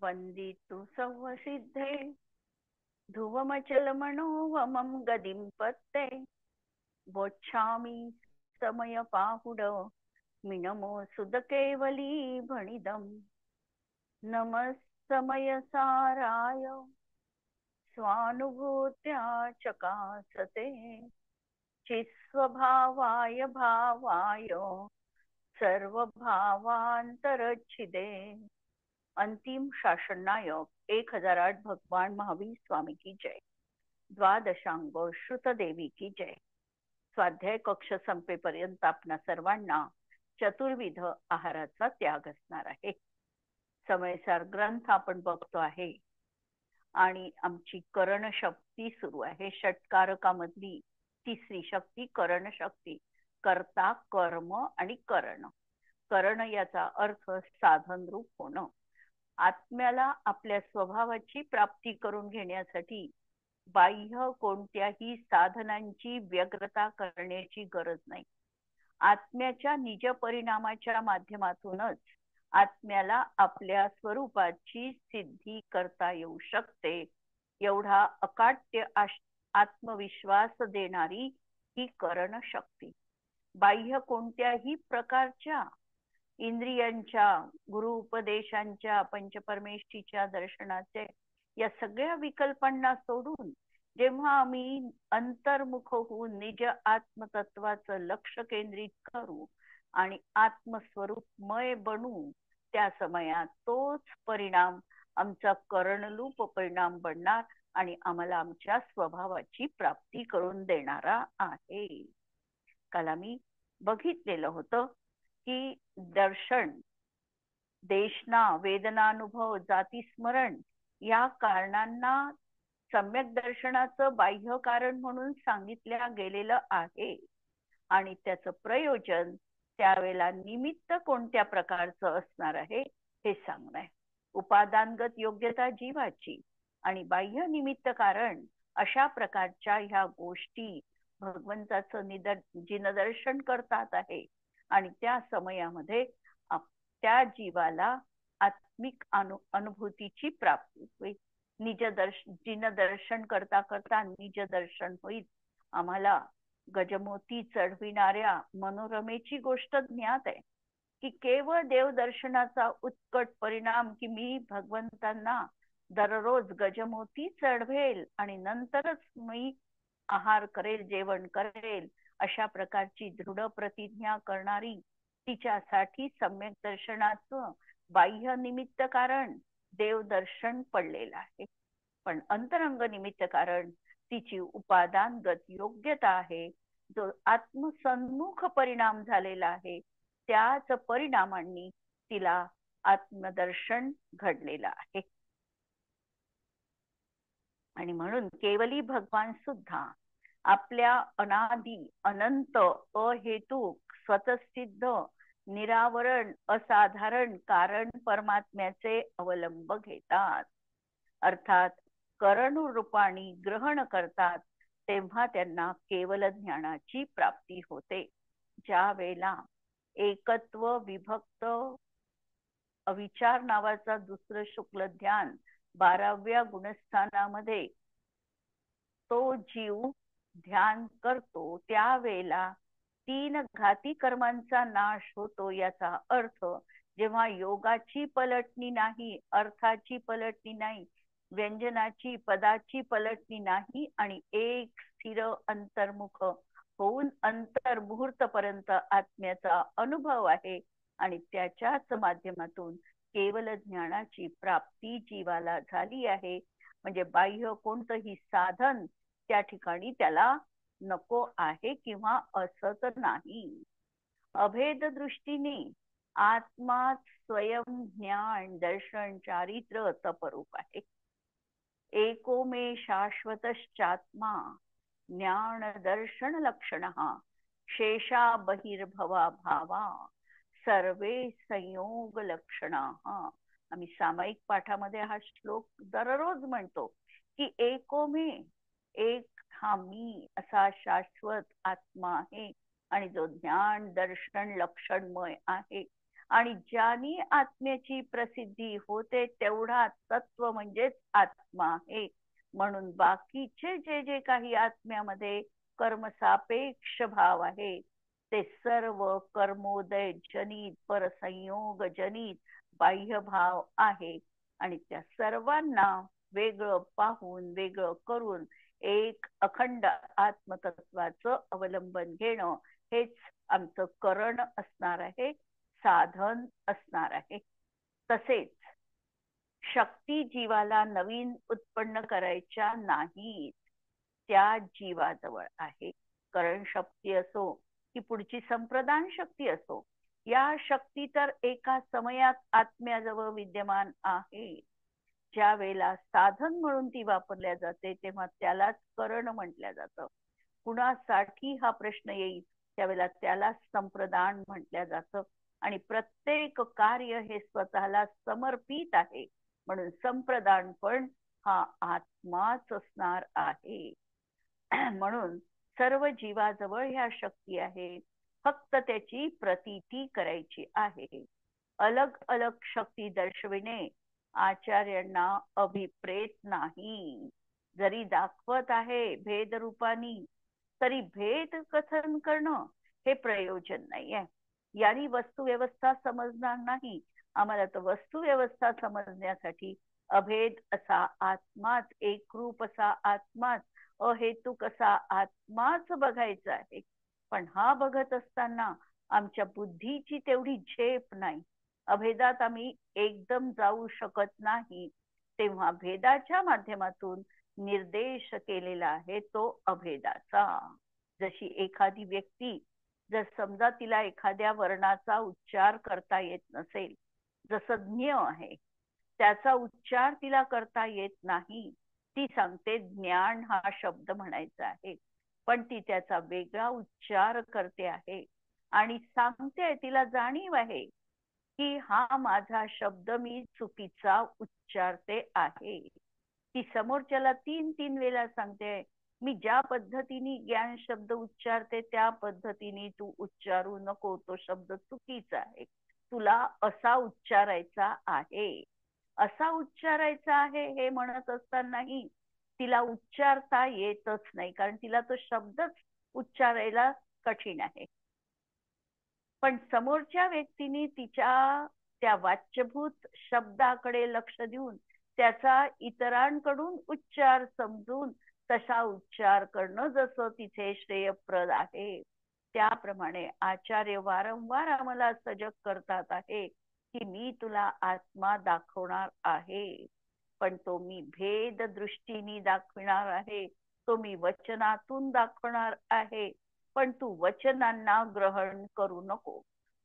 वंदितु सौवसिद्धे ध्रुवमचलमनोवमं गदिं पत्ते वोच्छामि समयपाहुड मिनमो सुदकेवली भणिदम् नमः समयसाराय स्वानुभूत्या चकासते चिस्वभावाय भावाय सर्वभावांतरच्छिदे। अंतिम शासन नायक 1008 भगवान महावीर स्वामी की जय। द्वादशांग श्रुत देवी की जय। स्वाध्याय कक्ष संपेपर्यंत आपणा सर्वांना चतुर्विध आहाराचा त्याग असणार आहे। समयसार ग्रंथ आपण बघतो आहे आणि आमची करण शक्ती सुरू आहे। षटकारकामधली तिसरी शक्ती करण शक्ती, कर्ता कर्म आणि करण। करण याचा अर्थ साधन रूप होणं। आत्म्याला आपल्या स्वभावाची प्राप्ती करून घेण्यासाठी बाह्य कोणत्याही साधनांची व्यग्रता करण्याची गरज नाही। आत्म्याच्या निज परिणामाच्या माध्यमातूनच आत्म्याला आपल्या स्वरूपाची सिद्धी करता येऊ शकते। एवढा अकाट्य आत्मविश्वास देणारी ही करण शक्ती बाह्य कोणत्याही प्रकारच्या इंद्रियांच्या, गुरु उपदेशांच्या, पंचपरमेष्ठीच्या दर्शनाचे या सगळ्या विकल्पांना सोडून जेव्हा आम्ही अंतर्मुख होऊन निज आत्मतत्वाचं लक्ष केंद्रित करू आणि आत्मस्वरूपमय बनू, त्या समयात तोच परिणाम आमचा करणरूप परिणाम बनणार आणि आम्हाला आमच्या स्वभावाची प्राप्ती करून देणारा आहे। काल आम्ही बघितलेलं होतं की दर्शन, देशना, वेदनानुभव, जाती स्मरण या कारणांना सम्यक दर्शनाचं बाह्य कारण म्हणून सांगितल्या गेलेलं आहे आणि त्याचं प्रयोजन त्यावेळेला निमित्त कोणत्या प्रकारचं असणार आहे हे सांगणं आहे। उपादानगत योग्यता जीवाची आणि बाह्य निमित्त कारण अशा प्रकारच्या ह्या गोष्टी भगवंताचं जिनदर्शन करतात आहे आणि त्या समयामध्ये त्या जीवाला आत्मिक अनुभूतीची प्राप्ती होईल। जिनदर्शन करता करता निज दर्शन होईल। आम्हाला गजमोती चढविणाऱ्या मनोरमेची गोष्ट ज्ञात आहे की केवळ देवदर्शनाचा उत्कट परिणाम की मी भगवंतांना दररोज गजमोती चढवेल आणि नंतरच मी आहार करेल, जेवण करेल, अशा प्रकारची दृढ प्रतिज्ञा करणारी तिच्यासाठी सम्यक दर्शनाचं बाह्य निमित्त कारण देवदर्शन पडलेलं आहे। पण अंतरंग निमित्त कारण तिची उपादानगत योग्यता आहे, जो आत्मसन्मुख परिणाम झालेला आहे। त्याच परिणामांनी तिला आत्मदर्शन घडलेलं आहे आणि म्हणून केवली भगवान सुद्धा आपल्या अनादि अनंत अहेतुक स्वतःसिद्ध निरावरण असाधारण कारण परमात्म्याचे अवलंब घेतात, अर्थात करण रूपाने ग्रहण करतात। तेव्हा त्यांना केवल ज्ञानाची प्राप्ती होते। ज्या वेळेला एकत्व विभक्त अविचार नावाचा दुसरं शुक्ल ध्यान 12व्या गुणस्थानामध्ये तो जीव ध्यान करतो, त्यावेळेला 3 घाती कर्मांचा नाश होतो। याचा अर्थ जेव्हा योगाची पलटणी नाही, अर्थाची पलटणी नाही, व्यंजनाची पदाची पलटणी नाही आणि एक स्थिर अंतर्मुख होऊन अंतर्मुहूर्तपर्यंत आत्म्याचा अनुभव आहे आणि त्याच्याच माध्यमातून केवल ज्ञानाची प्राप्ती जीवाला झाली आहे। म्हणजे बाह्य कोणतंही साधन त्या ठिकाणी त्याला नको आहे किंवा असत नाही। अभेद दृष्टीने आत्मा स्वयं ज्ञान दर्शन चारित्र तपरूप आहे। एको मे शाश्वतश्चात्मा ज्ञान दर्शन लक्षणः शेषा बहिर्भवा भावा सर्वे संयोग लक्षणाः। आम्ही सामायिक पाठामध्ये हा श्लोक दररोज म्हणतो की एको मे, एक हा मी असा शाश्वत आत्मा आहे आणि जो ज्ञान दर्शन लक्षणमय आहे आणि ज्यानी आत्म्याची प्रसिद्धी होते तेवढा तत्व म्हणजेच आत्मा आहे. म्हणून बाकीचे जे जे काही आत्म्यामध्ये कर्मसापेक्ष भाव आहे ते सर्व कर्मोदय जनित परसंयोग जनित बाह्य भाव आहे. आणि त्या सर्वांना वेगळं पाहून वेगळं करून एक अखंड आत्मतत्वाचं अवलंबन घेणं हेच आमचं करण असणार आहे, साधन असणार आहे. तसेच शक्ती जीवाला नवीन उत्पन्न करायच्या नाहीत, त्या जीवाजवळ आहे. करण शक्ती असो की पुढची संप्रदान शक्ती असो, या शक्ती तर एका समयात आत्म्याजवळ विद्यमान आहे. ज्या वेळेला साधन म्हणून ती वापरल्या जाते तेव्हा त्यालाच करण म्हटलं जातं. कुणासाठी हा प्रश्न येईल त्यावेळेला त्याला संप्रदान म्हटलं जातं. आणि प्रत्येक कार्य हे स्वतःला समर्पित आहे म्हणून संप्रदान पण हा आत्माच असणार आहे. म्हणून सर्व जीवाजवळ ह्या शक्ती आहे, फक्त त्याची प्रतीती करायची आहे. अलग अलग शक्ती दर्शविणे आचार्यांना अभिप्रेत नाही. जरी दाखवत आहे भेद रूपानी तरी भेद कथन करणं हे प्रयोजन नाहीये. यानी वस्तुव्यवस्था समजणार नाही. आम्हाला तर वस्तुव्यवस्था समजण्यासाठी अभेद असा आत्माच, एकरूप असा आत्माच, अहेतुक असा आत्माच बघायचा आहे. पण हा बघत असताना आमच्या बुद्धीची तेवढी झेप नाही. अभेदात आम्ही एकदम जाऊ शकत नाही. तेव्हा भेदाच्या माध्यमातून निर्देश केलेला आहे तो अभेदाचा. जशी एखादी व्यक्ती जर समजा तिला एखाद्या वर्णाचा उच्चार करता येत नसेल, जसं ज्ञ आहे त्याचा उच्चार तिला करता येत नाही, ती सांगते ज्ञान हा शब्द म्हणायचा आहे, पण ती त्याचा वेगळा उच्चार करते आहे आणि सांगते, तिला जाणीव आहे की हा माझा शब्द मी चुकीचा उच्चारते आहे. ती समोरच्याला 3 वेळा सांगते, मी ज्या पद्धतीने ज्ञान शब्द उच्चारते त्या पद्धतीने तू उच्चारू नको, तो शब्द चुकीचा आहे, तुला असा उच्चारायचा आहे. असा उच्चारायचा आहे हे म्हणत असतानाही तिला उच्चारता येतच नाही, कारण तिला तो शब्दच उच्चारायला कठीण आहे. पण समोरच्या व्यक्तीने तिच्या त्या वाच्यभूत शब्दाकडे लक्ष देऊन त्याचा इतरांकडून उच्चार समजून तसा उच्चार करणं जसं तिथे श्रेयप्रद आहे, त्याप्रमाणे आचार्य वारंवार आम्हाला सजग करतात आहे की मी तुला आत्मा दाखवणार आहे, पण तो मी भेद दृष्टीने दाखविणार आहे, तो मी वचनातून दाखवणार आहे, पण तू वचनांना ग्रहण करू नको,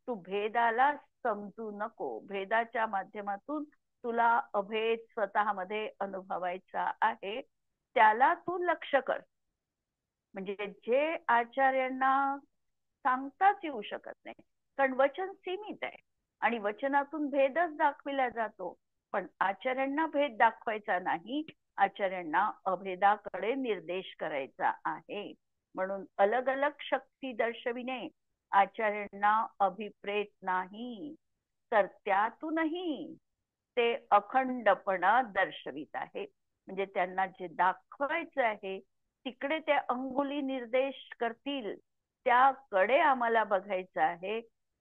तू भेदाला समजू नको. भेदाच्या माध्यमातून तुला अभेद स्वतःमध्ये अनुभवायचा आहे, त्याला तू लक्ष कर. म्हणजे जे आचार्यांना सांगताच येऊ शकत नाही, कारण वचन सीमित आहे आणि वचनातून भेदच दाखविला जातो. पण आचार्यांना भेद दाखवायचा नाही, आचार्यांना अभेदाकडे निर्देश करायचा आहे. म्हणून अलग अलग शक्ती दर्शविणे आचार्यांना अभिप्रेत नाही, तर त्यातूनही ते अखंडपणा दर्शवित आहे. म्हणजे त्यांना जे दाखवायचं आहे तिकडे ते अंगुली निर्देश करतील, त्याकडे आम्हाला बघायचं आहे.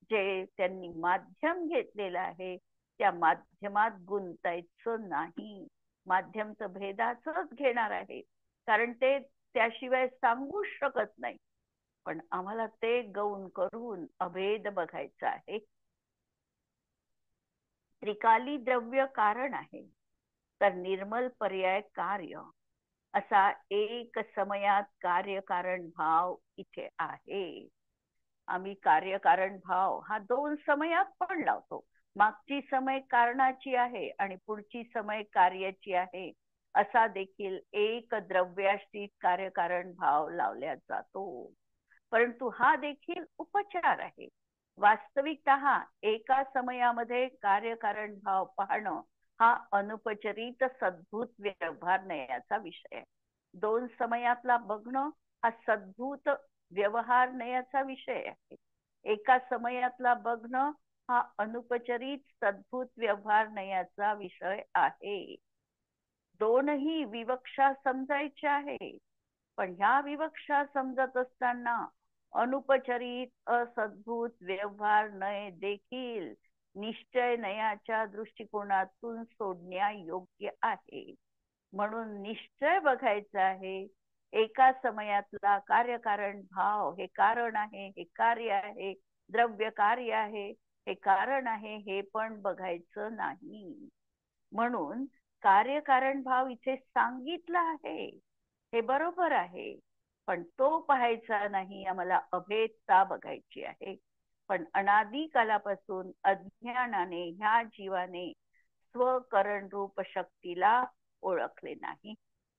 जे त्यांनी माध्यम घेतलेलं आहे त्या माध्यमात गुंतायचं नाही. माध्यम तर भेदाचंच घेणार आहे, कारण ते त्याशिवाय सांगू शकत नाही. पण आम्हाला ते गौण करून अभेद बघायचा आहे. त्रिकाली द्रव्य कारण आहे, तर निर्मल पर्याय कार्य असा एक समयात कार्यकारण भाव इथे आहे. आम्ही कार्यकारण भाव हा 2 समयात पण लावतो. मागची समय कारणाची आहे आणि पुढची समय कार्याची आहे, असा देखील एक द्रव्याश्रित कार्यकारण भाव लावला जातो. परंतु हा देखील उपचार आहे. वास्तविकतः एका समयामध्ये कार्यकारण भाव पाहणं हा अनुपचरित सद्भूत व्यवहार नयाचा विषय आहे. 2 समयातला बघणं हा सद्भूत व्यवहार नयाचा विषय आहे. एका समयातला बघणं हा अनुपचरित सद्भूत व्यवहार नयाचा विषय आहे. दोनही विवक्षा समजायच्या आहे, पण ह्या विवक्षा समजत असताना अनुपचरित असद्भूत व्यवहार नय देखील निश्चय नयाच्या दृष्टिकोनातून सोडण्या योग्य आहे. म्हणून निश्चय बघायचा आहे. एका समयातला कार्यकारण भाव, हे कारण आहे, हे कार्य आहे, द्रव्य कार्य आहे, हे कारण आहे, हे पण बघायचं नाही. म्हणून कार्यकारण भाव इथे सांगितला आहे, हे बरोबर आहे, पण तो पाहायचा नाही. आम्हाला अभेदता बघायची आहे. पण अनादी कालापासून अज्ञानाने ह्या जीवाने स्वकरण रूप शक्तीला ओळखले नाही,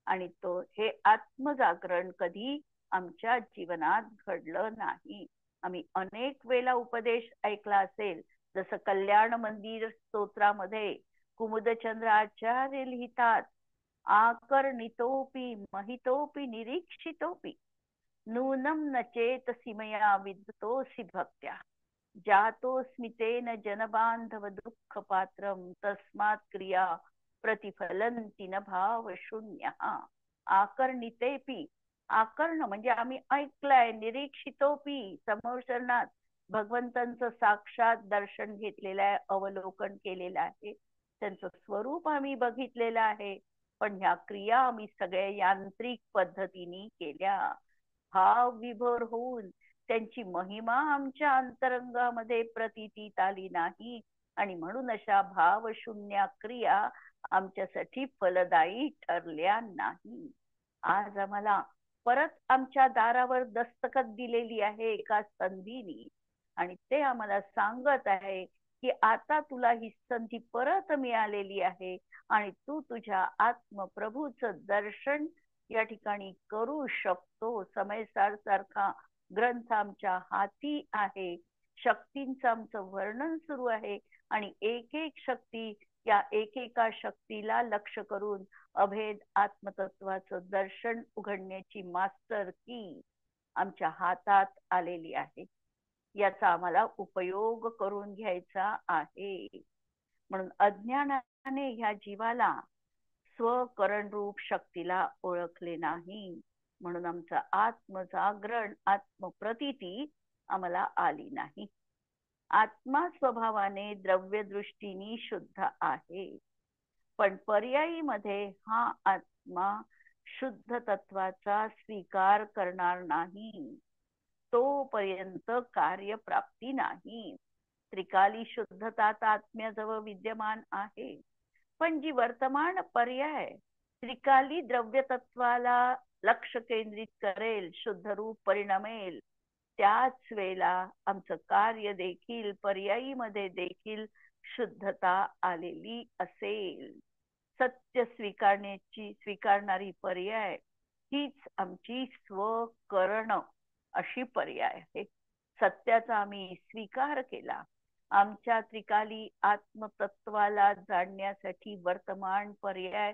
आणि तो हे आत्मजागरण कधी आमच्या जीवनात घडलं नाही. आम्ही अनेक वेळा उपदेश ऐकला असेल, जसं कल्याण मंदिर स्तोत्रामध्ये कुमुदचंद्र आचार्य लिहितात, आकर्णितोपि महितोपि निरीक्षितोपि नूनम न चेतसि मया विद्तोऽसि भक्त्या जातोऽस्मितेन जनबांधव दुःख पात्रम तस्मात् क्रिया प्रतिफलन्ति न भाव शून्य. आकर्णितेपि, आकर्ण म्हणजे आम्ही ऐकलंय, निरीक्षितोपि समोरचरणात भगवंतांचं साक्षात दर्शन घेतलेलं आहे, अवलोकन केलेलं आहे, त्यांचं स्वरूप आम्ही बघितलेलं आहे, पण ह्या क्रिया आम्ही सगळ्या यांत्रिक पद्धतीने केल्या. भाव विभोर होऊन त्यांची महिमा आमच्या अंतरंगामध्ये प्रतीतीत आली नाही, आणि म्हणून अशा भावशून्य क्रिया आमच्यासाठी फलदायी ठरल्या नाही. आज आम्हाला परत आमच्या दारावर दस्तखत दिलेली आहे एका संधीनी, आणि ते आम्हाला सांगत आहे की आता तुला ही संधी परत मिळालेली आहे, आणि तू तुझ्या आत्मप्रभूचं दर्शन या ठिकाणी करू शकतो. समयसार सारखा ग्रंथ आमच्या हाती आहे, शक्तींचं आमचं वर्णन सुरू आहे, आणि एक एक शक्ती, या एकेका शक्तीला लक्ष करून अभेद आत्मतत्वाचं दर्शन उघडण्याची मास्टर की आमच्या हातात आलेली आहे. याचा आम्हाला उपयोग करून घ्यायचा आहे. म्हणून अज्ञानाने ह्या जीवाला स्वकरण रूप शक्तीला ओळखले नाही, म्हणून आमचं आत्मजागरण, आत्मप्रतीती आम्हाला आली नाही. आत्मा स्वभावाने द्रव्य दृष्टीने शुद्ध आहे, पण पर्यायी मध्ये हा आत्मा शुद्ध तत्वाचा स्वीकार करणार नाही, तोपर्यंत कार्यप्राप्ती नाही. त्रिकाली शुद्धता आत्म्याजवळ विद्यमान आहे, पण जी वर्तमान पर्याय त्रिकाली द्रव्य तत्वाला लक्ष केंद्रित करेल, शुद्ध रूप परिणमेल, त्याच वेळेला आमचं कार्य देखील पर्यायी मध्ये देखील शुद्धता आलेली असेल. सत्य स्वीकारणारी पर्याय हीच आमची स्वकरण अशी पर्याय आहे. सत्याचा आम्ही स्वीकार केला. आमच्या त्रिकाली आत्मतत्वाला जाणण्यासाठी वर्तमान पर्याय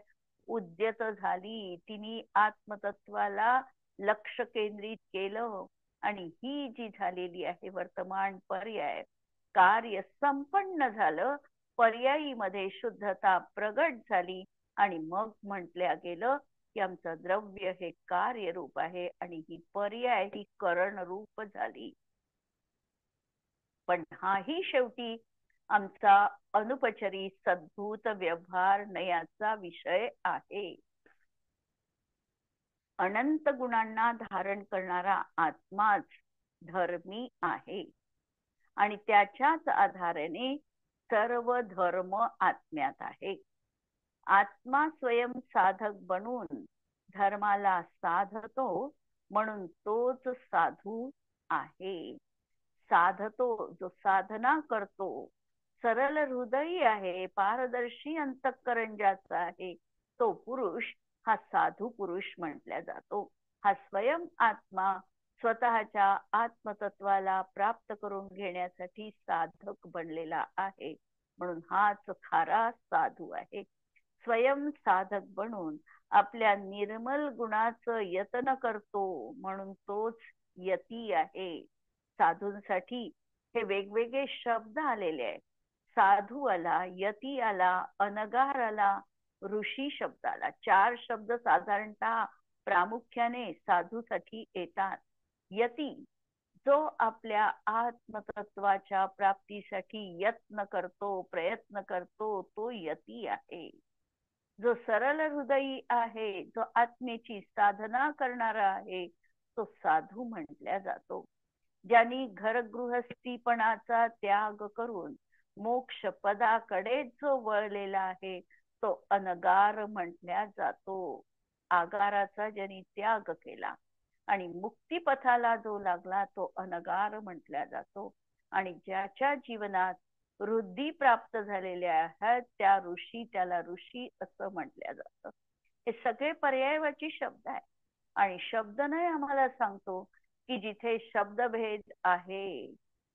उद्यत झाली. तिने आत्मतत्वाला लक्ष केंद्रित केलं, आणि ही जी झालेली आहे वर्तमान पर्याय, कार्य संपन्न झालं, पर्यायी मध्ये शुद्धता प्रगट झाली, आणि मग म्हटल्या गेलं की आमचं द्रव्य हे कार्यरूप आहे, आणि ही पर्याय ही करण रूप झाली. पण हाही शेवटी आमचा अनुपचरी सद्भूत व्यवहार नयाचा विषय आहे. अनंत गुणांना धारण करणारा आत्माच धर्मी आहे, आणि त्याच्याच आधाराने सर्व धर्म आत्म्यात आहे. आत्मा स्वयं साधक बनून धर्माला साधतो, म्हणून तोच साधू आहे. साधतो जो साधना करतो, सरळ हृदयी आहे, पारदर्शी अंतःकरण ज्याचा आहे, तो पुरुष हा साधू पुरुष म्हटला जातो. हा स्वयं आत्मा स्वतःच्या आत्मतत्वाला प्राप्त करून घेण्यासाठी साधक बनलेला आहे, म्हणून हाच खरा साधू आहे. स्वयं साधक बनून आपल्या निर्मल गुणाचं यत्न करतो, म्हणून तोच यती आहे. साधूंसाठी हे वेगवेगळे शब्द आलेले आहेत. साधू आला, यती आला, अनगार आला, ऋषी शब्द आला. 4 शब्द साधारणतः प्रामुख्याने साधूसाठी येतात. यती, जो आपल्या आत्मतत्वाच्या प्राप्तीसाठी यत्न करतो, प्रयत्न करतो, तो यती आहे. जो सरळ हृदयी आहे, जो आत्मेची साधना करणारा आहे, तो साधू म्हटल्या जातो. ज्यांनी घरगृहस्थीपणाचा त्याग करून मोक्ष पदाकडे जो वळलेला आहे, तो अनगार म्हटल्या जातो. आगाराचा ज्यांनी त्याग केला आणि मुक्तिपथाला जो लागला, तो अनगार म्हटल्या जातो. आणि ज्याच्या जीवनात वृद्धी प्राप्त झालेल्या आहेत, त्याला ऋषी असं म्हटल्या जातं. हे सगळे पर्यायवाची शब्द आहे. आणि शब्द नाही आम्हाला सांगतो की जिथे शब्दभेद आहे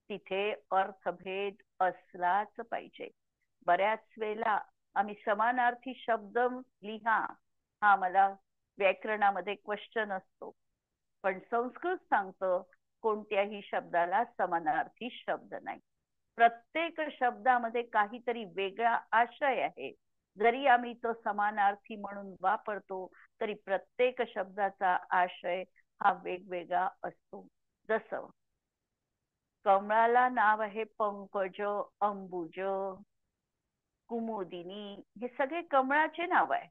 तिथे अर्थभेद असलाच पाहिजे. बऱ्याच वेळेला आम्ही समानार्थी शब्द लिहा, हा मला व्याकरणामध्ये क्वेश्चन असतो. पण संस्कृत सांगतं कोणत्याही शब्दाला समानार्थी शब्द नाही. प्रत्येक शब्दामध्ये काहीतरी वेगळा आशय आहे. जरी आम्ही तो समानार्थी म्हणून वापरतो तरी प्रत्येक शब्दाचा आशय हा वेगवेगळा असतो. जसं कमळाला नाव आहे पंकज, अंबुज, कुमुदिनी, हे सगळे कमळाचे नाव आहे.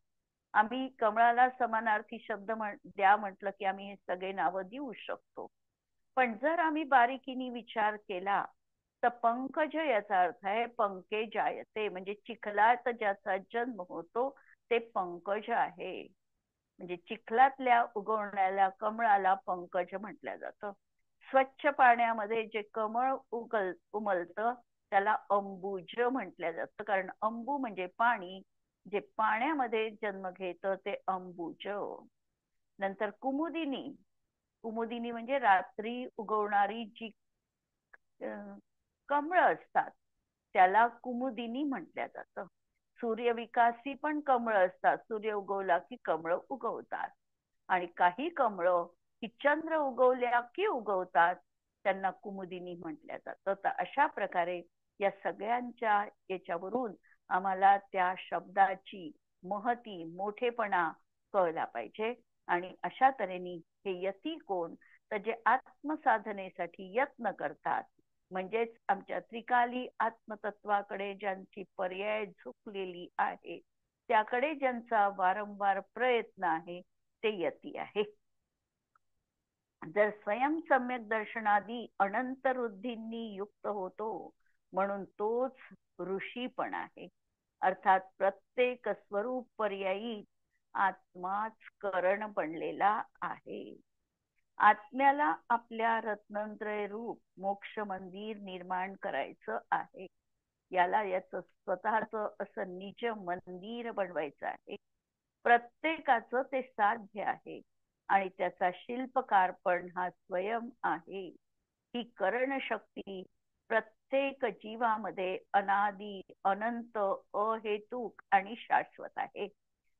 आम्ही कमळाला समानार्थी शब्द द्या म्हटलं की आम्ही हे सगळे नावं देऊ शकतो. पण जर आम्ही बारीकीने विचार केला तर पंकज याचा अर्थ आहे पंके जायते, म्हणजे चिखलात ज्याचा जन्म होतो ते पंकज आहे. म्हणजे चिखलातल्या उगवण्याला कमळाला पंकज म्हटलं जातं. स्वच्छ पाण्यामध्ये जे कमळ उमलतं त्याला अंबुज म्हटलं जातं, कारण अंबू म्हणजे पाणी, जे पाण्यामध्ये जन्म घेतं ते अंबुज. नंतर कुमुदिनी, कुमुदिनी म्हणजे रात्री उगवणारी जी कमळ असतात त्याला कुमुदिनी म्हटल्या जातं. सूर्यविकासी पण कमळ असतात, सूर्य उगवला की कमळ उगवतात. आणि काही कमळ ही चंद्र उगवल्या की उगवतात, त्यांना कुमुदिनी म्हटल्या जातं. तर अशा प्रकारे या सगळ्यांच्या याच्यावरून आम्हाला त्या शब्दाची महती, मोठेपणा कळला पाहिजे. आणि अशा तऱ्हेने हे यती कोण, तर जे आत्मसाधनेसाठी यत्न करतात, म्हणजेच आमच्या त्रिकाली आत्मतत्वाकडे ज्यांची पर्याय झुकलेली आहे, त्याकडे ज्यांचा वारंवार प्रयत्न आहे, ते यती आहे. जर स्वयं सम्यक दर्शनादी अनंत वृद्धींनी युक्त होतो, म्हणून तोच ऋषी पण आहे. अर्थात प्रत्येक स्वरूप पर्यायी आत्माच करण बनलेला आहे. आत्म्याला आपल्या रत्नत्रय रूप मोक्ष मंदिर निर्माण करायचं आहे. याचं स्वतःच असं निज मंदिर बनवायचं आहे. प्रत्येकाचं ते साध्य आहे आणि त्याचा शिल्पकार पण हा स्वयं आहे. ही करण शक्ती प्रत्येक जीवामध्ये अनादी, अनंत, अहेतुक आणि शाश्वत आहे.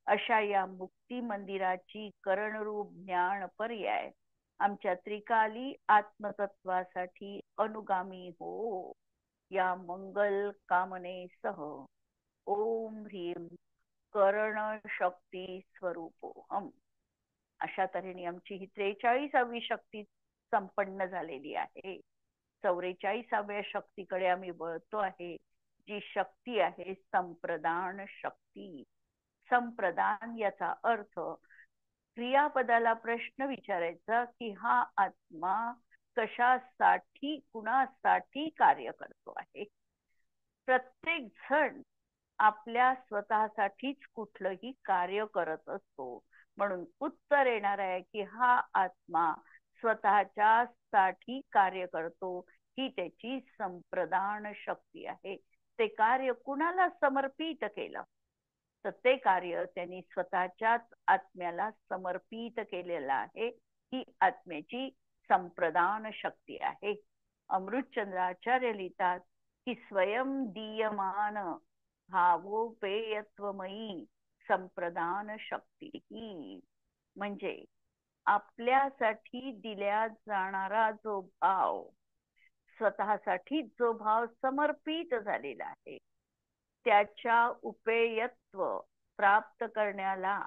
अशा या मुक्ती मंदिराची करणरूप ज्ञान पर्याय आमच्या त्रिकाली आत्मतत्वासाठी अनुगामी हो, या मंगल कामनेसह. ओम ह्रीम करण शक्ती स्वरूपोहम. अशा तऱ्हेने आमची ही 43वी शक्ती संपन्न झालेली आहे. 44व्या शक्तीकडे आम्ही वळतो आहे, जी शक्ती आहे संप्रदान शक्ती. संप्रदान याचा अर्थ क्रियापदाला प्रश्न विचारायचा की हा आत्मा कशासाठी, कुणासाठी कार्य करतो आहे. प्रत्येक जण आपल्या स्वतःसाठीच कुठलंही कार्य करत असतो, म्हणून उत्तर येणार आहे की हा आत्मा स्वतःच्या साठी कार्य करतो, ही त्याची संप्रदान शक्ती आहे. ते कार्य कुणाला समर्पित केलं तर ते कार्य त्यांनी स्वतःच्याच आत्म्याला समर्पित केलेलं आहे. ही आत्म्याची संप्रदान शक्ती आहे. अमृतचंद्राचार्य लिहितात की स्वयं दीयमान भावोपेयत्वमयी संप्रदान शक्ती ही, म्हणजे आपल्यासाठी दिल्या जाणारा जो भाव, स्वतःसाठी जो भाव समर्पित झालेला आहे त्याच्या उपेयत्व प्राप्त करण्याला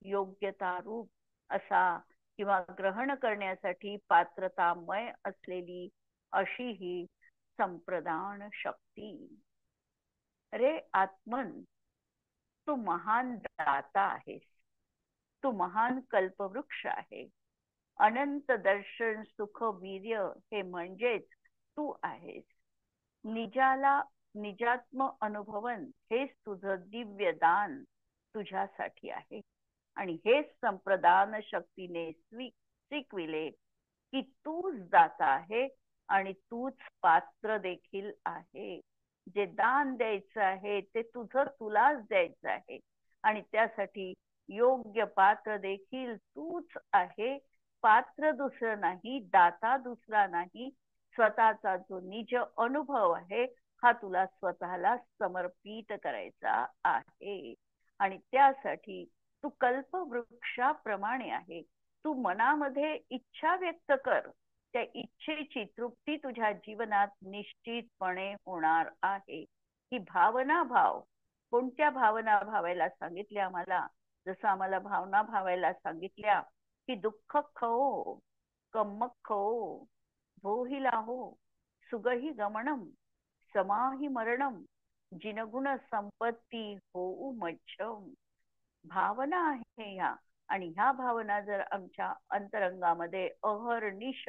योग्यता रूप असा किंवा ग्रहण करण्यासाठी पात्रतामय असलेली अशी ही संप्रदान शक्ती. रे आत्मन, तू महान दाता आहेस, तू महान कल्पवृक्ष आहे. अनंत दर्शन सुख वीर्य हे म्हणजेच तू आहेस. निजाला निजात्म अनुभवन हेच तुझं दिव्य दान तुझ्यासाठी आहे. आणि हेच संप्रदान शक्तीने स्वीकविले की तूच दाता आहे आणि तूच पात्र देखील आहे. जे दान द्यायचं आहे ते तुझं तुलाच द्यायचं आहे आणि त्यासाठी योग्य पात्र देखील तूच आहे. पात्र दुसरं नाही, दाता दुसरा नाही. स्वतःचा जो निज अनुभव आहे हा तुला स्वतःला समर्पित करायचा आहे. आणि त्यासाठी तू कल्पवृक्षाप्रमाणे आहे. तू मनामध्ये इच्छा व्यक्त कर, त्या इच्छेची तृप्ती तुझ्या जीवनात निश्चितपणे होणार आहे. ही भावना भाव, कोणत्या भावना भावायला सांगितल्या आम्हाला? जसं आम्हाला भावना भावायला सांगितल्या की दुःख खो कम्मक खो भोहिला हो सुगही गमनम समाही मरणम जिनगुण संपत्ती होऊ मच्छम. भावना आहे ह्या, आणि ह्या भावना जर आमच्या अंतरंगामध्ये अहर्निश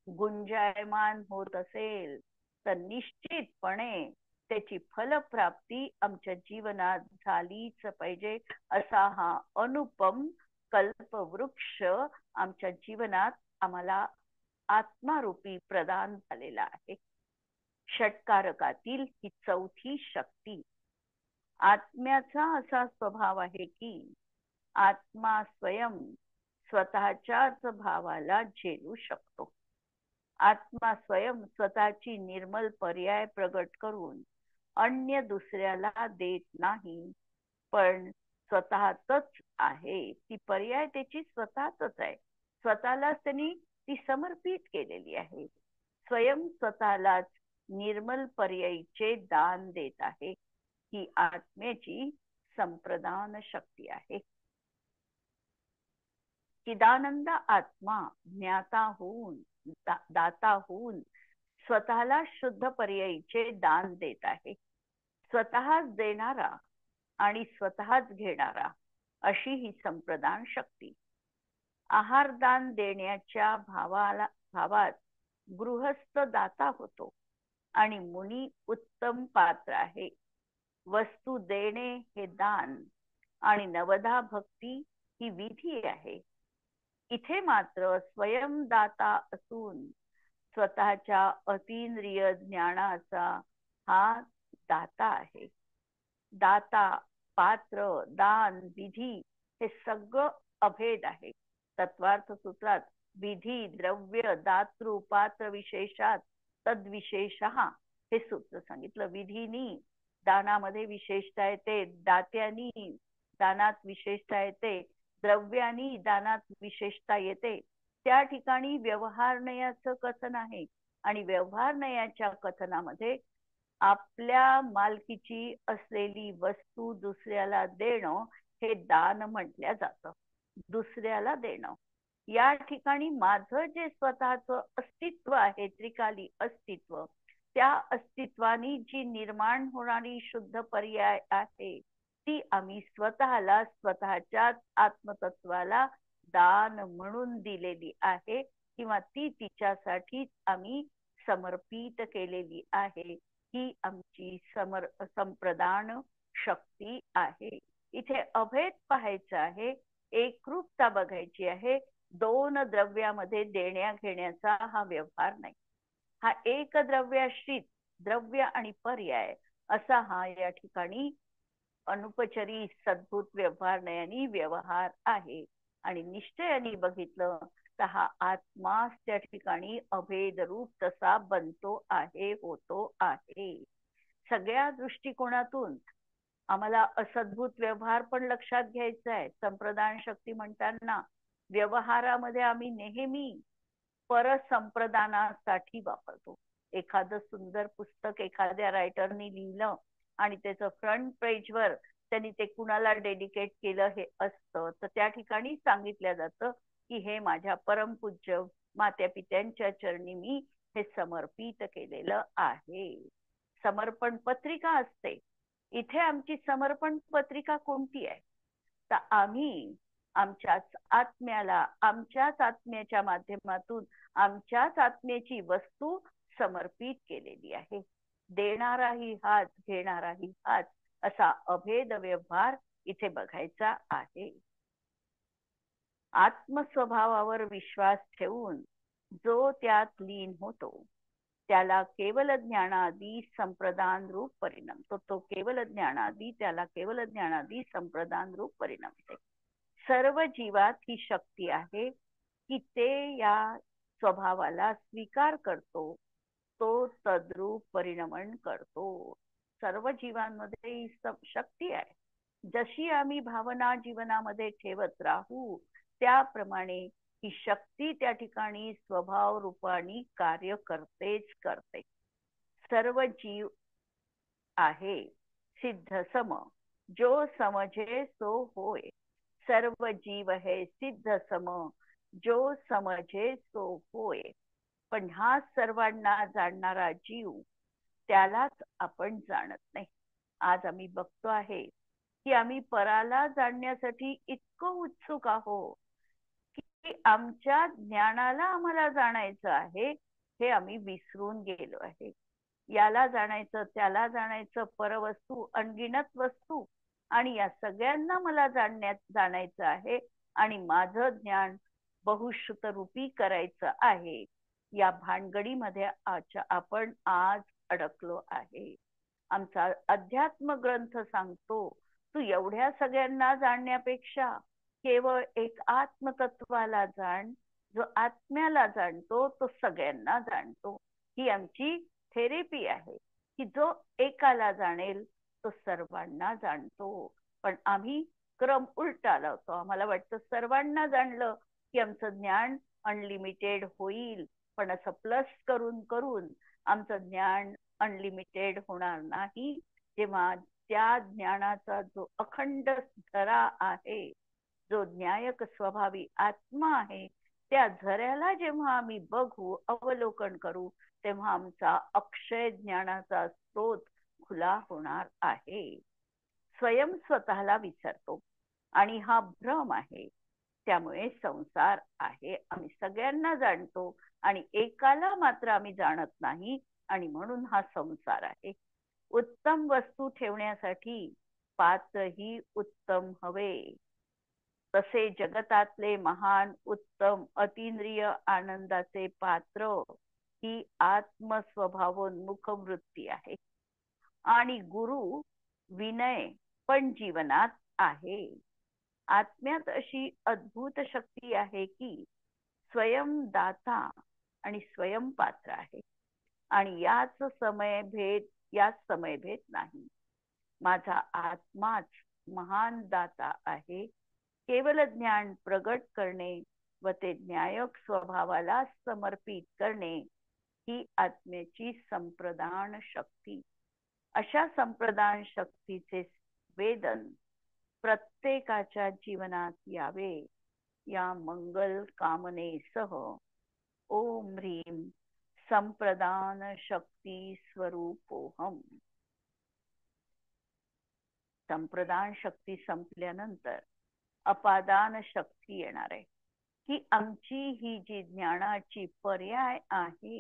गुंजायमान होत असेल तर निश्चितपणे त्याची फलप्राप्ती आमच्या जीवनात झालीच पाहिजे. असा हा अनुपम कल्पवृक्ष आमच्या जीवनात आम्हाला आत्मारूपी प्रदान झालेला आहे. षटकारकातील ही चौथी शक्ती. आत्म्याचा असा स्वभाव आहे की आत्मा स्वयं स्वतःच्याच भावाला झेलू शकतो. आत्मा स्वयं स्वतःची निर्मल पर्याय प्रगट करून अन्य दुसऱ्याला देत नाही, पण स्वतःच आहे. ती पर्याय त्याची स्वतःच आहे. स्वतःलाच त्यांनी ती समर्पित केलेली आहे. स्वयं स्वतःलाच निर्मल पर्यायीचे दान देत आहे. ही आत्म्याची संप्रदान शक्ती आहे. चिदानंद आत्मा ज्ञाता होऊन दाता होऊन स्वतःला शुद्ध पर्यायीचे दान देत आहे. स्वतःच देणारा आणि स्वतःच घेणारा अशी ही संप्रदान शक्ती. आहारदान देण्याच्या भावात गृहस्थ दाता होतो आणि मुनी उत्तम पात्र आहे. वस्तू देणे हे दान आणि नवधा भक्ती ही विधी आहे. इथे मात्र स्वयंदाता असून स्वतःच्या अतींद्रिय ज्ञानाचा हा दाता आहे. दाता, पात्र, दान, विधी हे सगळं अभेद आहे. तत्वार्थ सूत्रात विधी, द्रव्य, दातृ, पात्र विशेषात तद्विशेष हे सूत्र सांगितलं. विधीनी दानामध्ये विशेषता येते, दात्यानी दानात विशेषता येते, द्रव्यानी दानात विशेषता येते. त्या ठिकाणी व्यवहारनयाचं कथन आहे आणि व्यवहारनयाच्या कथनामध्ये आपल्या मालकीची असलेली वस्तू दुसऱ्याला देणं हे दान म्हटलं जातं. दुसऱ्याला देणं, या ठिकाणी माझं जे स्वतःचं अस्तित्व आहे, त्रिकाली अस्तित्व, त्या अस्तित्वानी जी निर्माण होणारी शुद्ध पर्याय आहे ती आम्ही स्वतःला, स्वतःच्या आत्मतत्वाला दान म्हणून दिलेली आहे किंवा ती तिच्यासाठी आम्ही समर्पित केलेली आहे. ही आमची संप्रदान शक्ती आहे. इथे अभेद पाहायचा आहे, एकरूपता बघायची आहे. दोन द्रव्यामध्ये देण्या घेण्याचा हा व्यवहार नाही. हा एक द्रव्याश्रित द्रव्य आणि पर्याय असा हा या ठिकाणी अनुपचरी सद्भूत व्यवहारनयानी व्यवहार आहे. आणि निश्चयाने बघितलं तर हा आत्माच त्या ठिकाणी अभेद रूप तसा बनतो आहे, होतो आहे. सगळ्या दृष्टिकोनातून आम्हाला असद्भूत व्यवहार पण लक्षात घ्यायचा आहे. संप्रदान शक्ती म्हणताना व्यवहारामध्ये आम्ही नेहमी परसंप्रदानासाठी वापरतो. एखादं सुंदर पुस्तक एखाद्या रायटरनी लिहिलं आणि त्याचं फ्रंट पेजवर त्यांनी ते कुणाला डेडिकेट केलं हे असतं, तर त्या ठिकाणी सांगितलं जातं की हे माझ्या परमपूज्य मात्या पित्यांच्या चरणी मी हे समर्पित केलेलं आहे. समर्पण पत्रिका असते. इथे आमची समर्पण पत्रिका कोणती आहे? तर आम्ही आमच्याच आत्म्याला, आमच्याच आत्म्याच्या माध्यमातून आमच्याच आत्म्याची वस्तू समर्पित केलेली आहे. देणाराही हाच, घेणाराही हाच, असा अभेद व्यवहार इथे बघायचा आहे. आत्मस्वभावावर विश्वास ठेवून जो त्यात लीन होतो त्याला केवल ज्ञानादी संप्रदान रूप परिणमतो. तो केवल ज्ञानादी, त्याला केवल ज्ञानादी संप्रदान रूप परिणमते. सर्व जीवात ही शक्ती आहे की ते या स्वभावाला स्वीकार करतो, तो तद्रूप परिणमन करतो. सर्व जीवांमध्ये ही शक्ती आहे. जशी आम्ही भावना जीवनामध्ये ठेवत राहू त्याप्रमाणे ही शक्ती त्या ठिकाणी स्वभाव रूपाने कार्य करतेच करते. सर्व जीव आहे सिद्ध सम, जो समझे सो होय. सर्व जीव है सिद्ध सम, जो समझे सो होय. पण हा सर्वांना जाणणारा जीव, त्यालाच आपण जाणत नाही. आज आम्ही बघतो आहे की आम्ही पराला जाणण्यासाठी इतकं उत्सुक आहोत की आमच्या ज्ञानाला आम्हाला जाणायचं आहे हे आम्ही विसरून गेलो आहे. याला जाणायचं, त्याला जाणायचं, परवस्तू, अनगिनत वस्तू, आणि या सगळ्यांना मला जाणायचं आहे आणि माझं ज्ञान बहुश्रुत रूपी करायचं आहे. या भानगडीमध्ये आपण आज अडकलो आहे. आमचा अध्यात्म ग्रंथ सांगतो, तू एवढ्या सगळ्यांना जाणण्यापेक्षा केवळ एक आत्मतत्वाला जाण. जो आत्म्याला जाणतो तो सगळ्यांना जाणतो. ही आमची थेरपी आहे की जो एकाला जाणेल तो सर्वांना जाणतो. पण आम्ही क्रम उलटा लावतो. आम्हाला वाटतं सर्वांना जाणलं की आमचं ज्ञान अनलिमिटेड होईल, पण असं प्लस करून करून आमचं ज्ञान अनलिमिटेड होणार नाही. जेव्हा त्या ज्ञानाचा जो अखंड झरा आहे, जो न्यायक स्वभावी आत्मा आहे, त्या झऱ्याला जेव्हा आम्ही बघू, अवलोकन करू, तेव्हा आमचा अक्षय ज्ञानाचा स्रोत खुला होणार आहे. स्वयं स्वतःला विसरतो आणि हा भ्रम आहे. त्यामुळे संसार आहे. आम्ही सगळ्यांना जाणतो आणि एकाला मात्र आम्ही जाणत नाही, आणि म्हणून हा संसार आहे. उत्तम वस्तू ठेवण्यासाठी पात्रही उत्तम हवे. तसे जगतातले महान उत्तम अतिंद्रिय आनंदाचे पात्र ही आत्मस्वभावोन्मुख वृत्ती आहे. आणि गुरु विनय पण जीवनात आहे. आत्म्यात अशी अद्भुत शक्ती आहे की स्वयंदाता आणि स्वयं पात्र आहे, आणि याच समयभेद नाही. माझा आत्माच महान दाता आहे. केवल ज्ञान प्रगट करणे व ते न्यायक स्वभावाला समर्पित करणे ही आत्म्याची संप्रदान शक्ती. अशा संप्रदान शक्तीचे वेदन प्रत्येकाच्या जीवनात यावे, या मंगल कामनेसह ओम ह्रीम संप्रदान शक्ती स्वरूपोहम. संप्रदान शक्ती संपल्यानंतर अपादान शक्ती येणार आहे. की आमची ही जी ज्ञानाची पर्याय आहे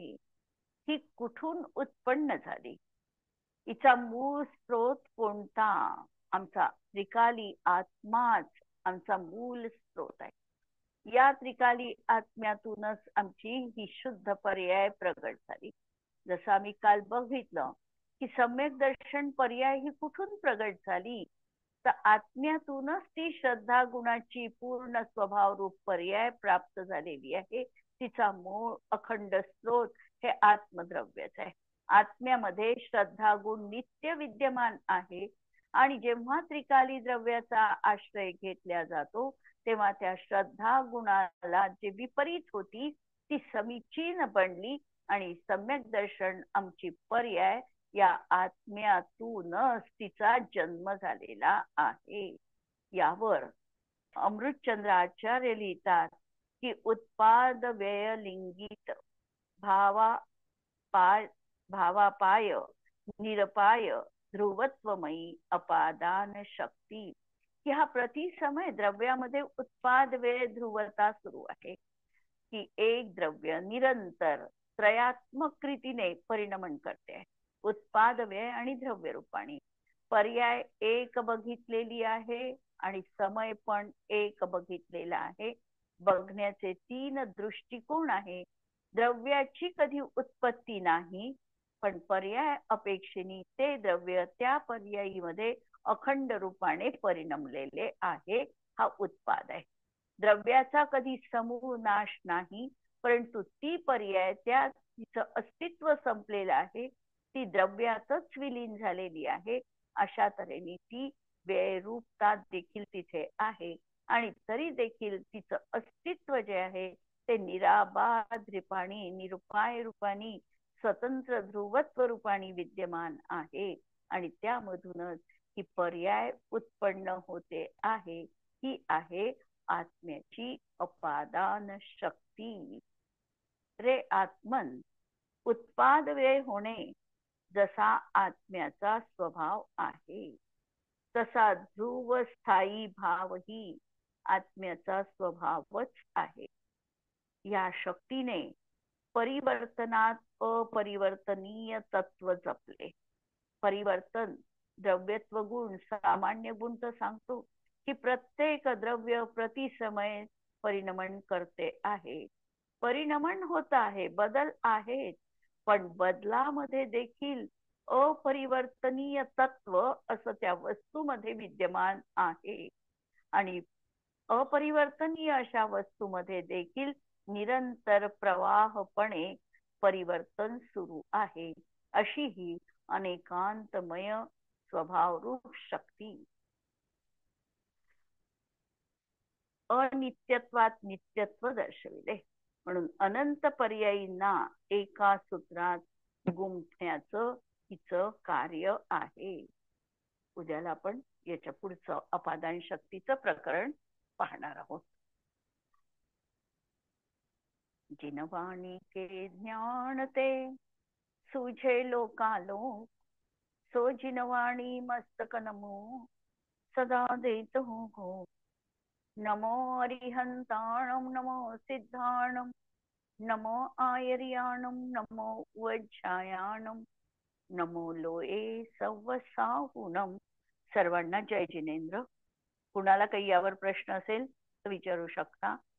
ही कुठून उत्पन्न झाली, हिचा मूळ स्रोत कोणता? आमचा त्रिकाली आत्माच आमचा मूल स्रोत आहे. या त्रिकाली आत्म्यातूनच आमची ही शुद्ध पर्याय प्रगट झाली. जसं आम्ही काल बघितलं की सम्यक दर्शन पर्याय ही कुठून प्रगट झाली, तर आत्म्यातूनच ती श्रद्धा गुणाची पूर्ण स्वभाव रूप पर्याय प्राप्त झालेली आहे. तिचा मूळ अखंड स्रोत हे आत्मद्रव्यच आहे. आत्म्यामध्ये श्रद्धा गुण नित्य विद्यमान आहे, आणि जेव्हा त्रिकाली द्रव्याचा आश्रय घेतला जातो तेव्हा त्या श्रद्धा गुणाला जे विपरीत होती ती समीचीन बनली आणि सम्यक दर्शन आमची पर्याय या आत्म्यातूनच तिचा जन्म झालेला आहे. यावर अमृतचंद्र आचार्य लिहितात की उत्पाद व्यय लिंगित भावा पाय भावापाय निरपाय ध्रुवत्वमयी अपादान शक्ती. की हा प्रति समय द्रव्यामध्ये उत्पाद व्यय ध्रुवता सुरू आहे. की एक द्रव्य निरंतर त्रयात्मक रीतीने परिणमन करते. उत्पाद व्यय आणि द्रव्य रूपाने पर्याय एक बघितलेली आहे आणि समय पण एक बघितलेला आहे. बघण्याचे 3 दृष्टिकोन आहे. द्रव्याची कधी उत्पत्ती नाही, पण पर्याय अपेक्षेने ते द्रव्य त्या पर्यायीमध्ये अखंड रूपाने परिणमलेले आहे. हा उत्पाद आहे. द्रव्याचा कधी समूळ नाश नाही, परंतु ती पर्याय त्या तिचं अस्तित्व संपलेलं आहे, ती द्रव्यातच विलीन झालेली आहे. अशा तऱ्हेने ती व्ययरूपता देखील तिथे आहे आणि तरी देखील तिचं अस्तित्व जे आहे ते निराबाध रूपाने निरुपाय रूपाने स्वतंत्र ध्रुवत्व रूपाने विद्यमान आहे. आणि त्यामधूनच ही पर्याय उत्पन्न होते आहे. ही आहे आत्म्याची अपादान शक्ती. रे आत्मन, उत्पाद व्यय होणे जसा आत्म्याचा स्वभाव आहे, तसा ध्रुव स्थायी भाव ही आत्म्याचा स्वभावच आहे. या शक्तीने परिवर्तनात अपरिवर्तनीय तत्व जपले. परिवर्तन द्रव्यत्व गुण सामान्य गुण तर सांगतो की प्रत्येक द्रव्य प्रति समय परिणमन करते आहे. परिणमन होत आहे, बदल आहेत, पण बदलामध्ये देखील अपरिवर्तनीय तत्व असं त्या वस्तूमध्ये विद्यमान आहे. आणि अपरिवर्तनीय अशा वस्तूमध्ये देखील निरंतर प्रवाहपणे परिवर्तन सुरू आहे. अशी ही अनेकांतमय स्वभावरूप शक्ती अनित्यत्वात नित्यत्व दर्शविले. म्हणून अनंत पर्यायींना एका सूत्रात गुंफण्याचं हिचं कार्य आहे. उद्याला आपण याच्या पुढचं अपादान शक्तीचं प्रकरण पाहणार आहोत. जिनवाणी के ज्ञान ते सुझे लोकालोक, सो जिनवाणी मस्तक नमो सदा देत हो. नमो अरिहंताणं नमो सिद्धाणं नमो आयर्याणं नमो वज्रायाणं नमो लोये सव्वसाहुणं. सर्वांना जय जिनेंद्र. कुणाला काही यावर प्रश्न असेल तर विचारू शकता.